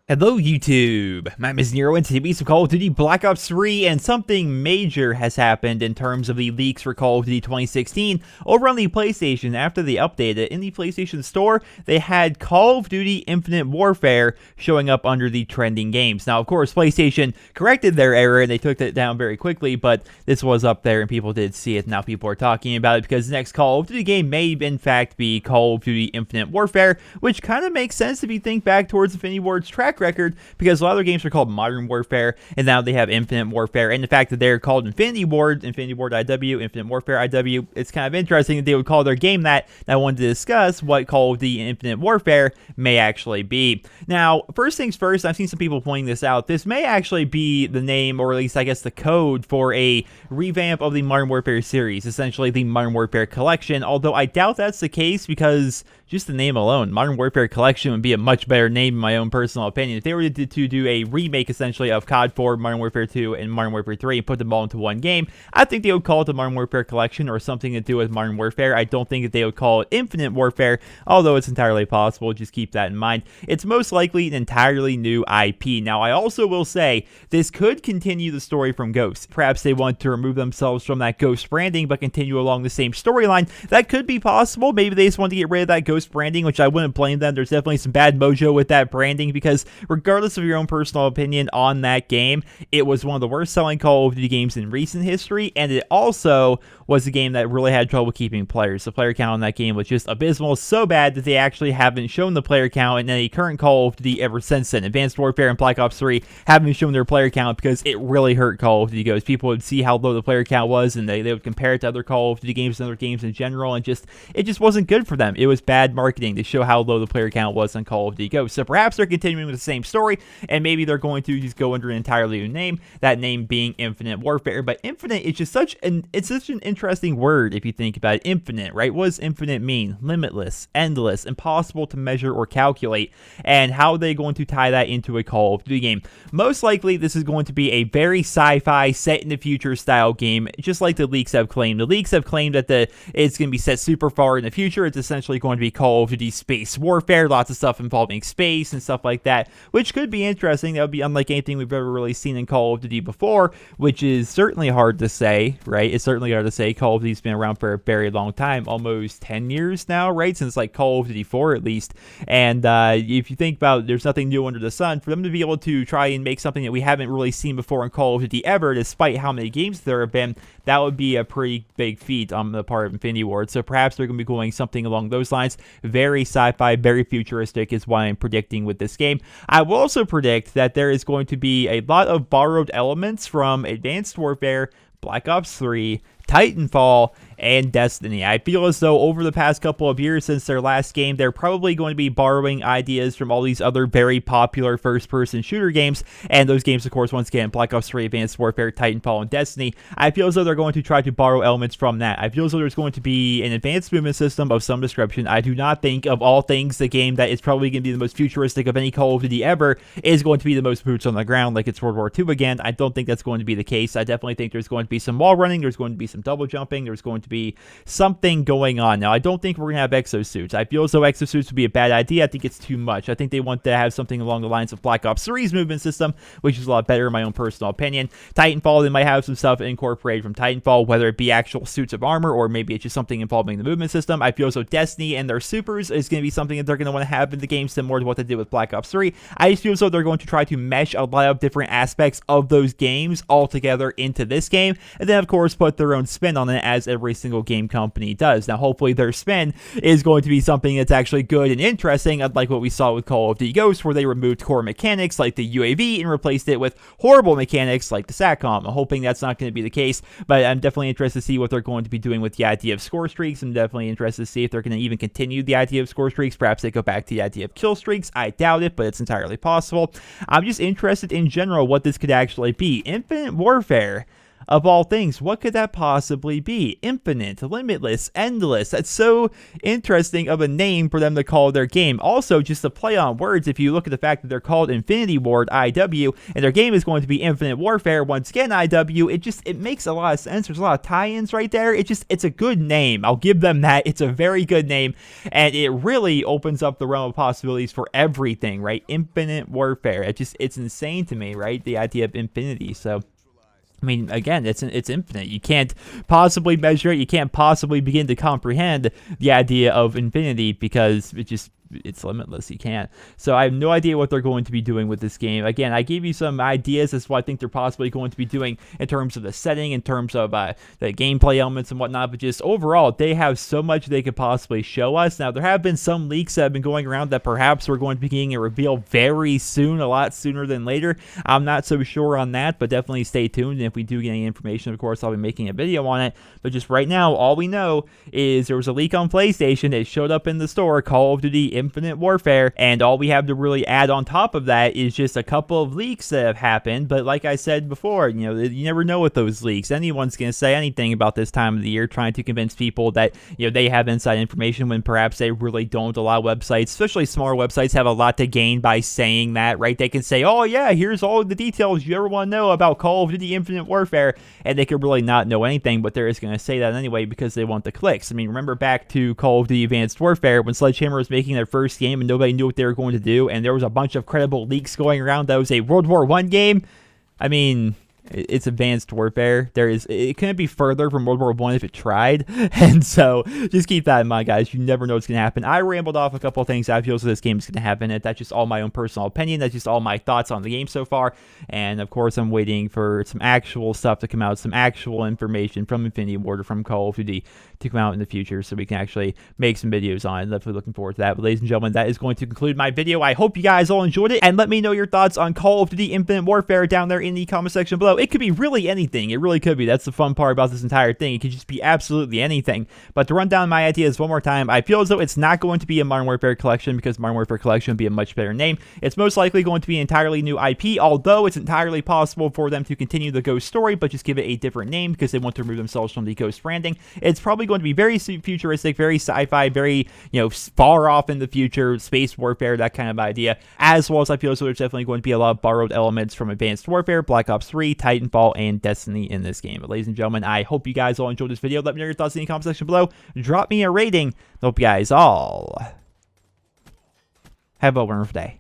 Hello YouTube, my name is Nero and today we some Call of Duty Black Ops 3 and something major has happened in terms of the leaks for Call of Duty 2016 over on the PlayStation. After they updated in the PlayStation Store, they had Call of Duty Infinite Warfare showing up under the trending games. Now of course PlayStation corrected their error and they took it down very quickly, but this was up there and people did see it. Now people are talking about it because the next Call of Duty game may in fact be Call of Duty Infinite Warfare, which kind of makes sense if you think back towards Infinity Ward's track record, because a lot of their games are called Modern Warfare and now they have Infinite Warfare, and the fact that they're called Infinity Ward IW, Infinite Warfare IW, it's kind of interesting that they would call their game that. And I wanted to discuss what Call of Duty Infinite Warfare may actually be. Now, first things first, I've seen some people pointing this out. This may actually be the name, or at least I guess the code, for a revamp of the Modern Warfare series, essentially the Modern Warfare Collection, although I doubt that's the case because just the name alone, Modern Warfare Collection, would be a much better name in my own personal opinion. If they were to do a remake essentially of COD 4, Modern Warfare 2, and Modern Warfare 3 and put them all into one game, I think they would call it the Modern Warfare Collection or something to do with Modern Warfare. I don't think that they would call it Infinite Warfare, although it's entirely possible. Just keep that in mind. It's most likely an entirely new IP. Now, I also will say this could continue the story from Ghost. Perhaps they want to remove themselves from that Ghost branding but continue along the same storyline. That could be possible. Maybe they just want to get rid of that Ghost branding, which I wouldn't blame them. There's definitely some bad mojo with that branding because regardless of your own personal opinion on that game, it was one of the worst selling Call of Duty games in recent history, and it also was a game that really had trouble keeping players. The player count on that game was just abysmal, so bad that they actually haven't shown the player count in any current Call of Duty ever since then. Advanced Warfare and Black Ops 3 haven't shown their player count because it really hurt Call of Duty Ghosts. People would see how low the player count was and they would compare it to other Call of Duty games and other games in general, and it just wasn't good for them. It was bad marketing to show how low the player count was on Call of Duty Ghosts. So perhaps they're continuing with the same story, and maybe they're going to just go under an entirely new name, that name being Infinite Warfare. But infinite is just such an interesting word if you think about it. Infinite, right? What does infinite mean? Limitless, endless, impossible to measure or calculate. And how are they going to tie that into a Call of Duty game? Most likely this is going to be a very sci-fi, set in the future style game, just like the leaks have claimed. The leaks have claimed that it's going to be set super far in the future. It's essentially going to be Call of Duty Space Warfare, lots of stuff involving space and stuff like that, which could be interesting. That would be unlike anything we've ever really seen in Call of Duty before, which is certainly hard to say, right? It's certainly hard to say. Call of Duty's been around for a very long time, almost 10 years now, right? Since like Call of Duty 4 at least. And if you think about it, there's nothing new under the sun. For them to be able to try and make something that we haven't really seen before in Call of Duty ever, despite how many games there have been, that would be a pretty big feat on the part of Infinity Ward. So perhaps they're going to be going something along those lines. Very sci-fi, very futuristic is what I'm predicting with this game. I will also predict that there is going to be a lot of borrowed elements from Advanced Warfare, Black Ops 3, Titanfall, and Destiny. I feel as though over the past couple of years since their last game, they're probably going to be borrowing ideas from all these other very popular first-person shooter games, and those games, of course, once again, Black Ops 3, Advanced Warfare, Titanfall, and Destiny. I feel as though they're going to try to borrow elements from that. I feel as though there's going to be an advanced movement system of some description. I do not think, of all things, the game that is probably going to be the most futuristic of any Call of Duty ever is going to be the most boots on the ground like it's World War II again. I don't think that's going to be the case. I definitely think there's going to be some wall running, there's going to be some double jumping, there's going to be something going on. Now, I don't think we're going to have exosuits. I feel as though exosuits would be a bad idea. I think it's too much. I think they want to have something along the lines of Black Ops 3's movement system, which is a lot better in my own personal opinion. Titanfall, they might have some stuff incorporated from Titanfall, whether it be actual suits of armor or maybe it's just something involving the movement system. I feel as though Destiny and their supers is going to be something that they're going to want to have in the game, similar to what they did with Black Ops 3. I just feel as though they're going to try to mesh a lot of different aspects of those games all together into this game, and then of course put their own spin on it, as every single game company does. Now, hopefully their spin is going to be something that's actually good and interesting, unlike what we saw with Call of Duty Ghosts, where they removed core mechanics like the UAV and replaced it with horrible mechanics like the SATCOM. I'm hoping that's not going to be the case, but I'm definitely interested to see what they're going to be doing with the idea of score streaks. I'm definitely interested to see if they're going to even continue the idea of score streaks. Perhaps they go back to the idea of kill streaks. I doubt it, but it's entirely possible. I'm just interested in general what this could actually be. Infinite Warfare, of all things. What could that possibly be? Infinite, limitless, endless. That's so interesting of a name for them to call their game. Also, just a play on words, if you look at the fact that they're called Infinity Ward, IW, and their game is going to be Infinite Warfare, once again, IW, it makes a lot of sense. There's a lot of tie-ins right there. It's a good name. I'll give them that. It's a very good name, and it really opens up the realm of possibilities for everything, right? Infinite Warfare. It's insane to me, right? The idea of infinity. So, I mean, again, it's infinite. You can't possibly measure it. You can't possibly begin to comprehend the idea of infinity because it's limitless. You can't. So I have no idea what they're going to be doing with this game. Again, I gave you some ideas as to what I think they're possibly going to be doing in terms of the setting, in terms of the gameplay elements and whatnot, but just overall, they have so much they could possibly show us. Now, there have been some leaks that have been going around that perhaps we're going to be getting a reveal very soon, a lot sooner than later. I'm not so sure on that, but definitely stay tuned. And if we do get any information, of course, I'll be making a video on it. But just right now, all we know is there was a leak on PlayStation. It showed up in the store, Call of Duty Infinite Warfare, and all we have to really add on top of that is just a couple of leaks that have happened. But like I said before, you never know with those leaks. Anyone's going to say anything about this time of the year, trying to convince people that they have inside information when perhaps they really don't. A lot of websites, especially smaller websites, have a lot to gain by saying that, right? They can say, oh yeah, here's all the details you ever want to know about Call of Duty Infinite Warfare, and they could really not know anything, but they're just going to say that anyway because they want the clicks. I mean, remember back to Call of Duty Advanced Warfare when Sledgehammer was making their first game and nobody knew what they were going to do, and there was a bunch of credible leaks going around that was a World War I game. I mean, it's Advanced Warfare. It couldn't be further from World War I if it tried. And so just keep that in mind, guys. You never know what's going to happen. I rambled off a couple of things I feel so this game is going to happen. And that's just all my own personal opinion. That's just all my thoughts on the game so far. And of course, I'm waiting for some actual stuff to come out, some actual information from Infinity Ward or from Call of Duty to come out in the future so we can actually make some videos on it. Definitely looking forward to that. But ladies and gentlemen, that is going to conclude my video. I hope you guys all enjoyed it. And let me know your thoughts on Call of Duty Infinite Warfare down there in the comment section below. It could be really anything. It really could be. That's the fun part about this entire thing. It could just be absolutely anything. But to run down my ideas one more time, I feel as though it's not going to be a Modern Warfare Collection because Modern Warfare Collection would be a much better name. It's most likely going to be an entirely new IP, although it's entirely possible for them to continue the Ghost story, but just give it a different name because they want to remove themselves from the Ghost branding. It's probably going to be very futuristic, very sci-fi, very, far off in the future, space warfare, that kind of idea, as well as I feel as though there's definitely going to be a lot of borrowed elements from Advanced Warfare, Black Ops 3, Titanfall, and Destiny in this game. But ladies and gentlemen, I hope you guys all enjoyed this video. Let me know your thoughts in the comment section below. Drop me a rating. Hope you guys all have a wonderful day.